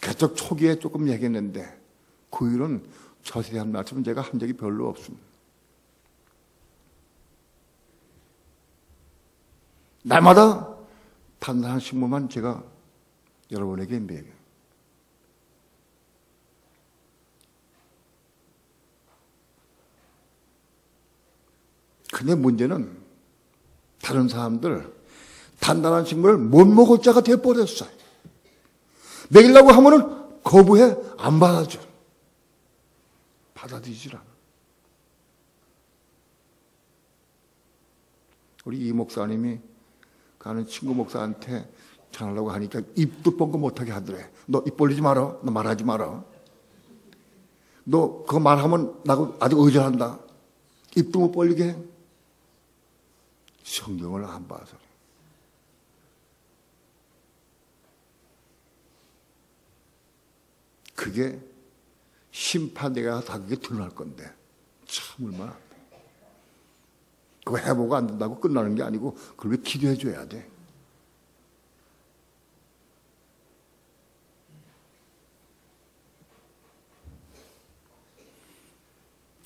개척 초기에 조금 얘기했는데 그 일은 젖에 대한 말씀은 제가 한 적이 별로 없습니다. 날마다 단단한 식물만 제가 여러분에게 매겨요. 근데 문제는 다른 사람들 단단한 식물을 못 먹을 자가 되어버렸어요. 먹이려고 하면은 거부해. 안 받아줘. 받아들이질 않아. 우리 이 목사님이 가는 친구 목사한테 전하려고 하니까 입도 뻥긋 못하게 하더래. 너 입 벌리지 마라. 너 말하지 마라. 너 그거 말하면 나하고 아주 의존한다. 입도 못 벌리게 해. 성경을 안 봐서. 그게 심판대가 다 그게 드러날 건데 참을만 안 돼. 그거 해보고 안 된다고 끝나는 게 아니고 그걸 왜 기도해 줘야 돼.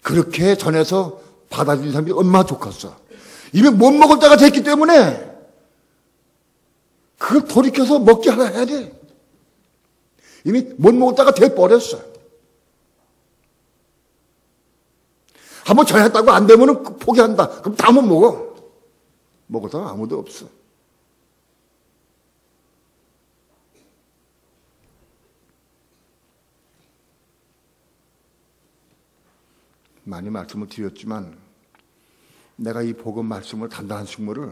그렇게 전해서 받아들인 사람이 얼마나 좋겠어. 이미 못 먹을 때가 됐기 때문에 그걸 돌이켜서 먹지 않아야 해야 돼. 이미 못 먹을 때가 돼버렸어. 한번 전했다고 안 되면 포기한다. 그럼 다 못 먹어. 먹어서 아무도 없어. 많이 말씀을 드렸지만 내가 이 복음 말씀을 단단한 식물을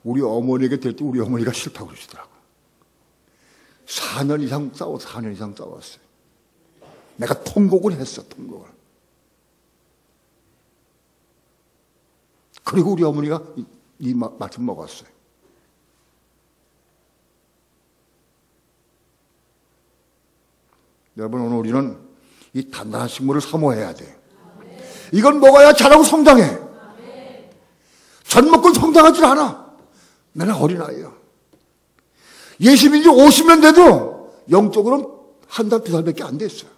우리 어머니에게 될 때 우리 어머니가 싫다고 그러시더라고. 4년 이상 싸웠어요. 내가 통곡을 했어, 통곡을. 그리고 우리 어머니가 이 말씀 먹었어요. 여러분, 오늘 우리는 이 단단한 식물을 사모해야 돼. 이건 먹어야 자라고 성장해. 젖 먹고 성장하지 않아. 나는 어린아이야. 예수님이 50년 돼도 영적으로는 한 달, 2달밖에 안 됐어요.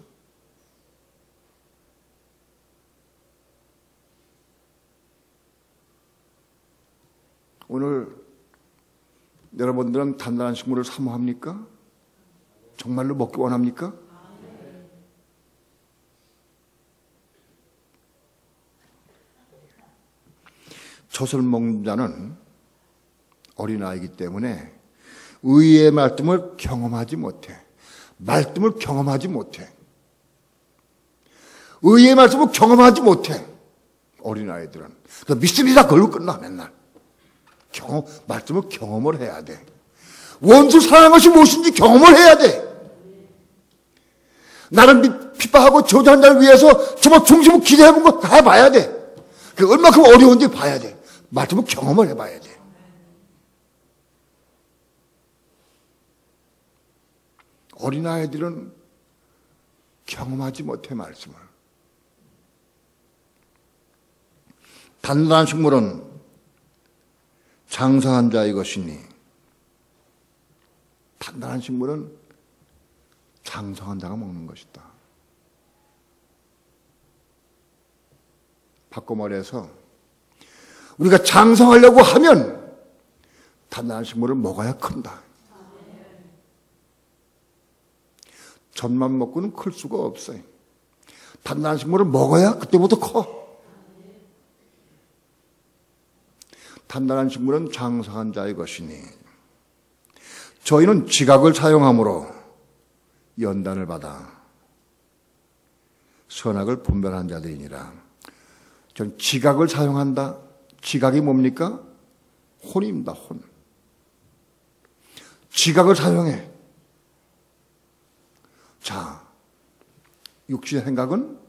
오늘 여러분들은 단단한 식물을 사모합니까? 정말로 먹기 원합니까? 젖을 먹는 자는 어린아이기 때문에 의의 말씀을 경험하지 못해. 말씀을 경험하지 못해. 의의 말씀을 경험하지 못해. 어린아이들은. 그래서 믿습니다. 그걸로 끝나, 맨날. 말씀을 경험을 해야 돼. 원수 사랑하는 것이 무엇인지 경험을 해야 돼. 나를 핍박하고 저주한 자를 위해서 정말 중심을 기대해본 거 다 봐야 돼. 그 얼마큼 어려운지 봐야 돼. 말씀을 경험을 해봐야 돼. 어린아이들은 경험하지 못해, 말씀을. 단단한 식물은 장성한 자의 것이니, 단단한 식물은 장성한 자가 먹는 것이다. 바꿔 말해서 우리가 장성하려고 하면 단단한 식물을 먹어야 큰다. 젖만 먹고는 클 수가 없어요. 단단한 식물을 먹어야 그때부터 커. 단단한 식물은 장성한 자의 것이니 저희는 지각을 사용함으로 연단을 받아 선악을 분별한 자들이니라. 전 지각을 사용한다. 지각이 뭡니까? 혼입니다. 혼. 지각을 사용해. 자, 육신의 생각은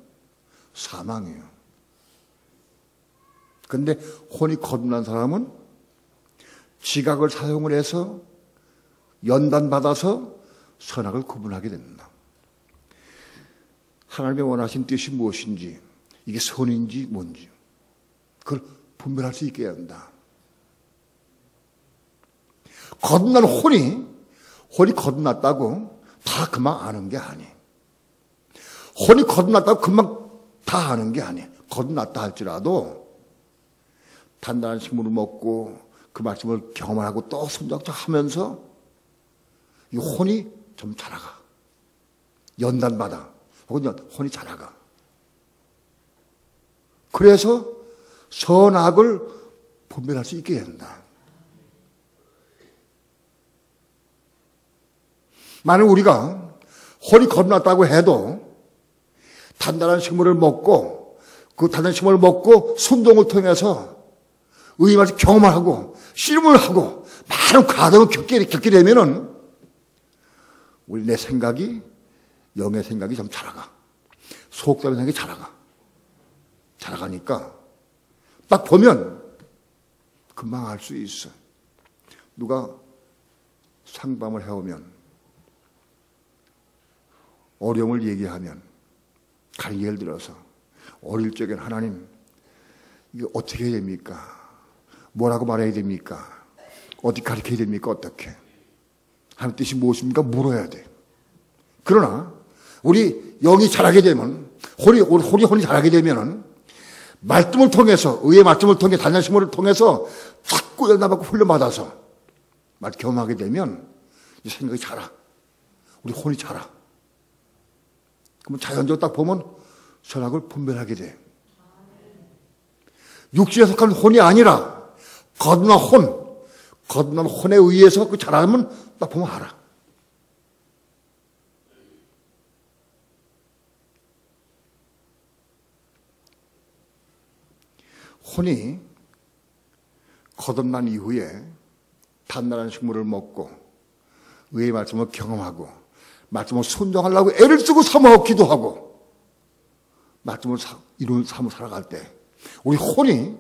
사망이에요. 그런데 혼이 거듭난 사람은 지각을 사용을 해서 연단받아서 선악을 구분하게 됩니다. 하나님의 원하신 뜻이 무엇인지, 이게 선인지 뭔지 그걸 분별할 수 있게 한다. 거듭난 혼이 거듭났다고 다 그만 아는 게 아니에요. 혼이 거듭났다고 금방 다 아는 게 아니에요. 거듭났다 할지라도 단단한 식물을 먹고 그 말씀을 경험하고 또 성장하면서 이 혼이 좀 자라가. 연단받아. 혹은 혼이 자라가. 그래서 선악을 분별할 수 있게 된다. 만약 우리가 혼이 거듭났다고 해도 단단한 식물을 먹고 그 단단한 식물을 먹고 순종을 통해서 의의 말씀 경험을 하고 씨름을 하고 많은 과정을 겪게 되면은 우리 내 생각이 영의 생각이 좀 자라가. 속담의 생각이 자라가니까 딱 보면 금방 알 수 있어. 누가 상담을 해오면 어려움을 얘기하면 가령 예를 들어서 어릴 적엔 하나님 이거 어떻게 해야 됩니까? 뭐라고 말해야 됩니까? 어떻게 가르쳐야 됩니까? 어떻게? 하나님 뜻이 무엇입니까? 물어야 돼. 그러나 우리 영이 자라게 되면 혼이 자라게 되면은 말씀을 통해서 의의 말씀을 통해 단단한 식물을 통해서 자꾸 연단받고 훈련받아서 말 경험하게 되면 이 생각이 자라. 우리 혼이 자라. 그러면 자연적으로 딱 보면 선악을 분별하게 돼. 육신에 속한 혼이 아니라 거듭난 혼에 의해서 그 자라면 딱 보면 알아. 혼이 거듭난 이후에 단단한 식물을 먹고 의의 말씀을 경험하고 말씀을 순종하려고 애를 쓰고 사모하고 기도하고 말씀을 이룬 삶을 살아갈 때 우리 혼이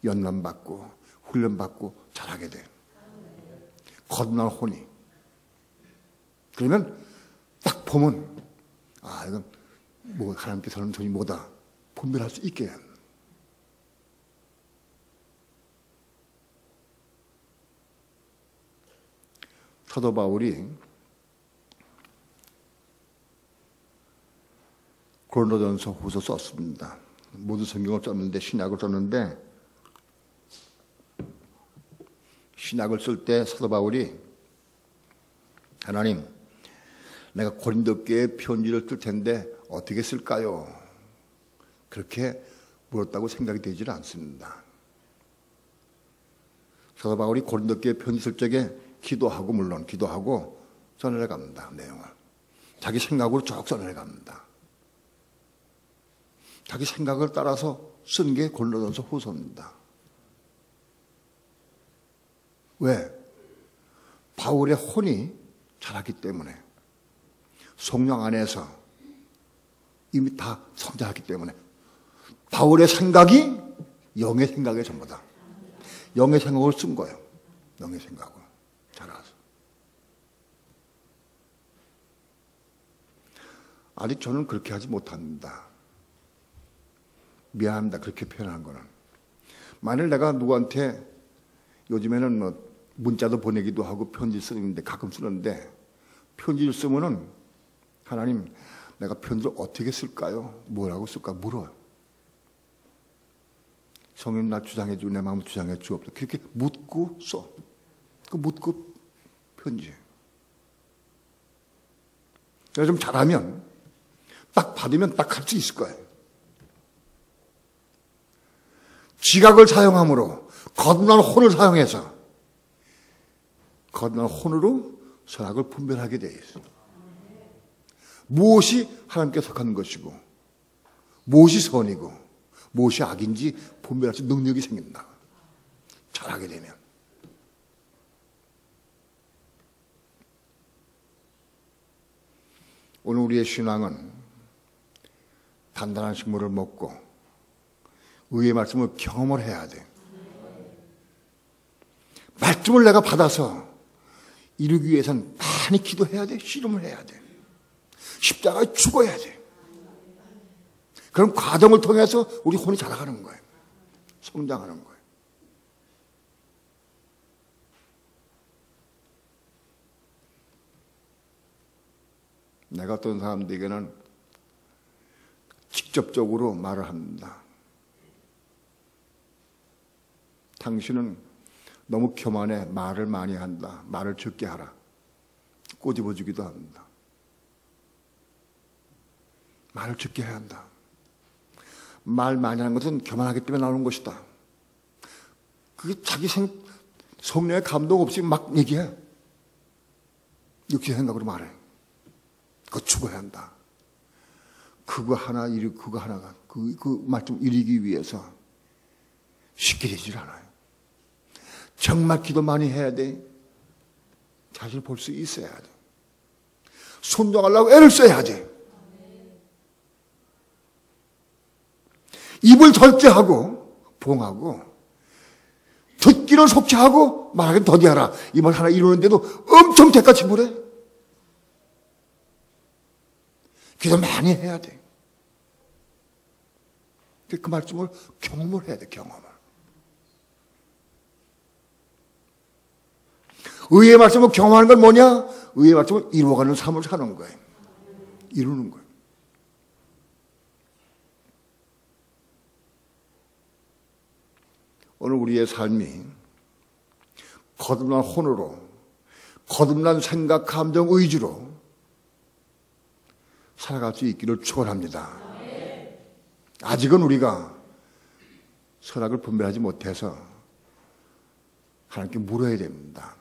연단받고 훈련받고 자라게 돼. 거듭난 혼이. 그러면 딱 보면 이건 뭐 하나님께서는 전이 뭐다 분별할 수 있게 해요. 사도 바울이 고린도전서 후서 썼습니다. 모든 성경을 썼는데 신약을 썼는데 신약을 쓸 때 사도 바울이 하나님 내가 고린도 교회에 편지를 쓸 텐데 어떻게 쓸까요? 그렇게 물었다고 생각이 되질 않습니다. 사도 바울이 고린도 교회에 편지 쓸 적에 기도하고 물론 기도하고 써내려 갑니다. 내용을. 자기 생각으로 쭉 써내려 갑니다. 자기 생각을 따라서 쓴 게 고린도전서 후서입니다. 왜? 바울의 혼이 자랐기 때문에 성령 안에서 이미 다 성장했기 때문에 바울의 생각이 영의 생각의 전부다. 영의 생각을 쓴 거예요. 영의 생각을 자라서. 아직 저는 그렇게 하지 못합니다. 미안합니다. 그렇게 표현한 거는. 만일 내가 누구한테 요즘에는 뭐 문자도 보내기도 하고 편지 쓰는데 가끔 쓰는데 편지를 쓰면은 하나님 내가 편지를 어떻게 쓸까요? 뭐라고 쓸까? 물어요. 성령 나 주장해 주고 내 마음을 주장해 주옵소서. 그렇게 묻고 써. 그 묻고 편지해. 내가 좀 잘하면 딱 받으면 딱 할 수 있을 거예요. 지각을 사용함으로 거듭난 혼을 사용해서 거듭난 혼으로 선악을 분별하게 되어 있어요. 무엇이 하나님께 속한 것이고 무엇이 선이고 무엇이 악인지 분별할 수 있는 능력이 생긴다. 잘하게 되면. 오늘 우리의 신앙은 단단한 식물을 먹고 의의 말씀을 경험을 해야 돼. 말씀을 내가 받아서 이루기 위해서는 많이 기도해야 돼. 씨름을 해야 돼. 십자가에 죽어야 돼. 그런 과정을 통해서 우리 혼이 자라가는 거예요. 성장하는 거예요. 내가 어떤 사람들에게는 직접적으로 말을 합니다. 당신은 너무 교만해. 말을 많이 한다. 말을 적게 하라. 꼬집어주기도 합니다. 말을 적게 해야 한다. 말 많이 하는 것은 교만하기 때문에 나오는 것이다. 그게 자기 성령의 감동 없이 막 얘기해. 육체 생각으로 말해. 그거 죽어야 한다. 그거 하나가 그 말씀 이루기 위해서 쉽게 되질 않아요. 정말 기도 많이 해야 돼. 자신을 볼 수 있어야 돼. 순종하려고 애를 써야 돼. 입을 절제하고 봉하고 듣기를 속죄하고 말하기는 더디하라. 이 말 하나 이루는데도 엄청 대가치물해. 기도 많이 해야 돼. 그 말씀을 경험을 해야 돼. 경험을. 의의 말씀을 경험하는 건 뭐냐? 의의 말씀을 이루어가는 삶을 사는 거예요. 이루는 거예요. 오늘 우리의 삶이 거듭난 혼으로, 거듭난 생각, 감정, 의지로 살아갈 수 있기를 축원합니다. 아직은 우리가 선악을 분별하지 못해서 하나님께 물어야 됩니다.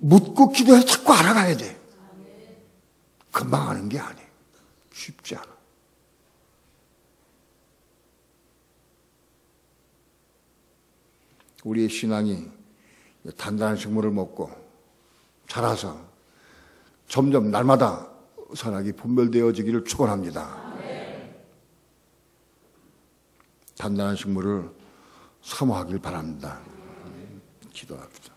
묻고 기도해서 자꾸 알아가야 돼. 금방 아는 게 아니에요. 쉽지 않아. 우리의 신앙이 단단한 식물을 먹고 자라서 점점 날마다 선악이 분별되어지기를 축원합니다. 단단한 식물을 사모하길 바랍니다. 기도합시다.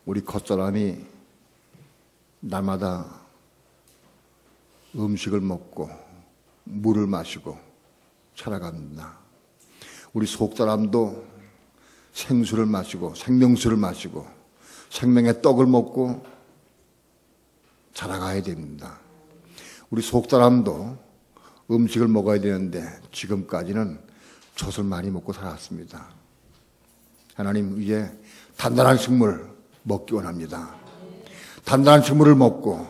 우리 겉사람이 날마다 음식을 먹고 물을 마시고 살아갑니다. 우리 속사람도 생수를 마시고 생명수를 마시고 생명의 떡을 먹고 자라가야 됩니다. 우리 속사람도 음식을 먹어야 되는데 지금까지는 젖을 많이 먹고 살았습니다. 하나님, 이제 단단한 식물 먹기 원합니다. 단단한 식물을 먹고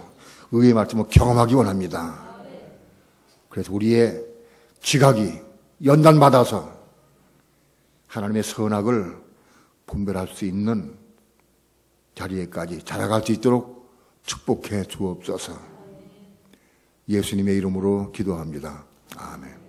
의의 말씀을 경험하기 원합니다. 그래서 우리의 지각이 연단받아서 하나님의 선악을 분별할 수 있는 자리에까지 자라갈 수 있도록 축복해 주옵소서. 예수님의 이름으로 기도합니다. 아멘.